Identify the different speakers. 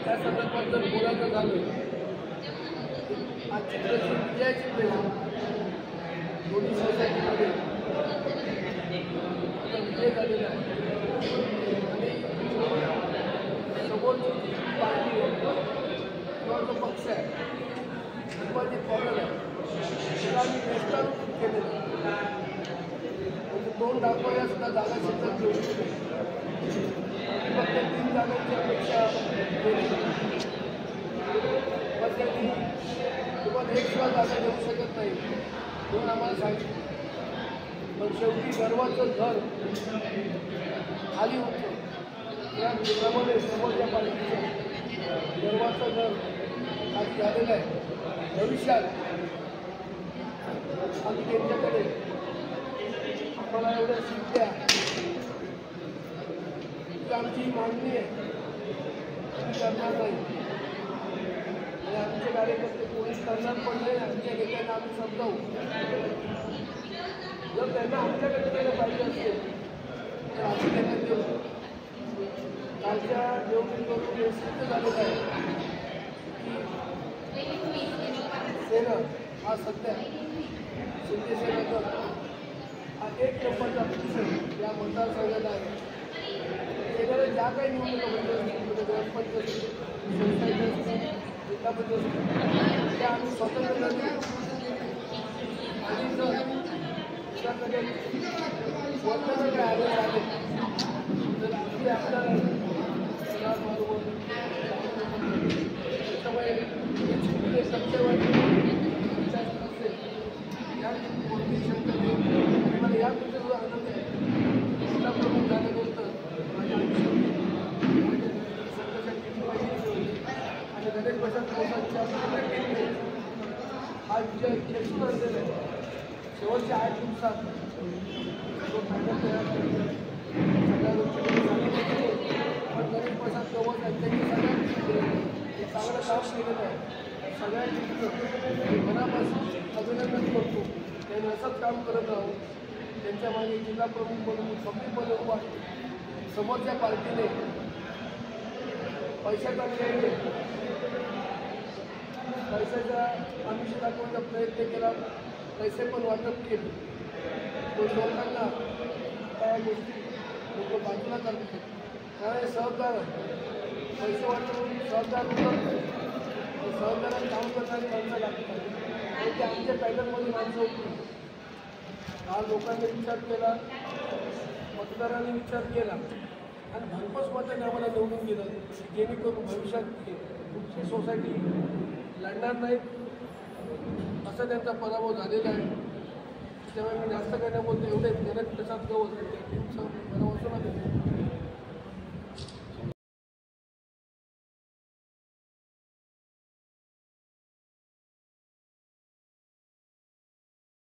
Speaker 1: त्या संदर्भात जर बोलायचं झालं आजची प्रेस विजयाची प्रेस दोन्ही सोसायटीमध्ये विजय झालेला आहे आणि समोरची जी पार्टी आहे किंवा जो पक्ष आहे किंवा जे पॉवर आहे त्याला आम्ही नेस्तारूप केलेलं म्हणजे 2 दाखवायला सुद्धा जागा शिल्लक घेऊ फक्त 3 जागांची अपेक्षा केली पण त्यांनी तुम्हाला 1 सुद्धा जागा देऊ शकत नाही म्हणून आम्हाला सांगितलं पण शेवटी गर्वाचं घर खाली होतं त्याप्रमाणे समोरच्या पार्टीचं गर्वाचं घर खाली झालेलं आहे भविष्यात आम्ही त्यांच्याकडे आम्हाला एवढ्या शिकल्या की आमची मागणी आहे ती करणार नाही आणि आमचे कार्यकर्ते कोणी करणार पण नाही आमच्या नेत्यांना आम्ही समजावू जर त्यांना आमच्याकडे केलं पाहिजे असेल तर आम्ही त्यांना देऊ कालच्या निवडणुकीवरून हे सिद्ध झालेलं आहे की सेना हा सध्या शिंदे सेनेचा हा 1 नंबरचा पक्ष या मतदारसंघात आहे सेनेला ज्या काही निवडणुका म्हणजे असतील ग्रामपंचायत सोसायटी असतील जिल्हा परिषद असतील त्या आम्ही स्वतंत्र आणि जर स्वतंत्र काय आलेले आले तर आम्ही आपल्याला त्याच्यामुळे सत्तेवादी असेल या कोणती शंका नाही मला याबद्दल जो आनंद आहे जिल्हा प्रमुख झाल्यानंतर माझ्या आयुष्यात आणि गणेश प्रसाद कोसांच्या हा विजय खेचून आणलेला आहे शेवटच्या 8 दिवसात जो पॅनल तयार केला सगळ्या गोष्टी पण गणेश प्रसाद गवत आहेत त्यांनी चांगलं काम केलेलं आहे सगळ्यांनी मनापासून अभिनंदन करतो त्यांनी असंच काम करत आहोत त्यांच्या मागे जिल्हा प्रमुख म्हणून कमीपणे उभा समोरच्या पार्टीने पैशाचा खेळ पैशाचा आमिष दाखवण्याचा प्रयत्न केला पैसे पण वाटप केले तो लोकांना त्या गोष्टी लोक बाजूला करतात कारण सहकार आहे पैसे वाटून सहकार होतात सहकारात काम करणारी माणसं लागतात आणि ते आमच्या पॅटर्नमध्ये माणसं होती हा लोकांनी विचार केला मतदारांनी विचार केला आणि भरपूर मतांनी आम्हाला निवडून दिलं जेणेकरून भविष्यात कुठची सोसायटी लढणार नाहीत असं त्यांचा पराभव झालेला आहे त्यामुळे मी जास्त काय बोलतो एवढे गणेश प्रसाद गवत त्यांचं मनापासून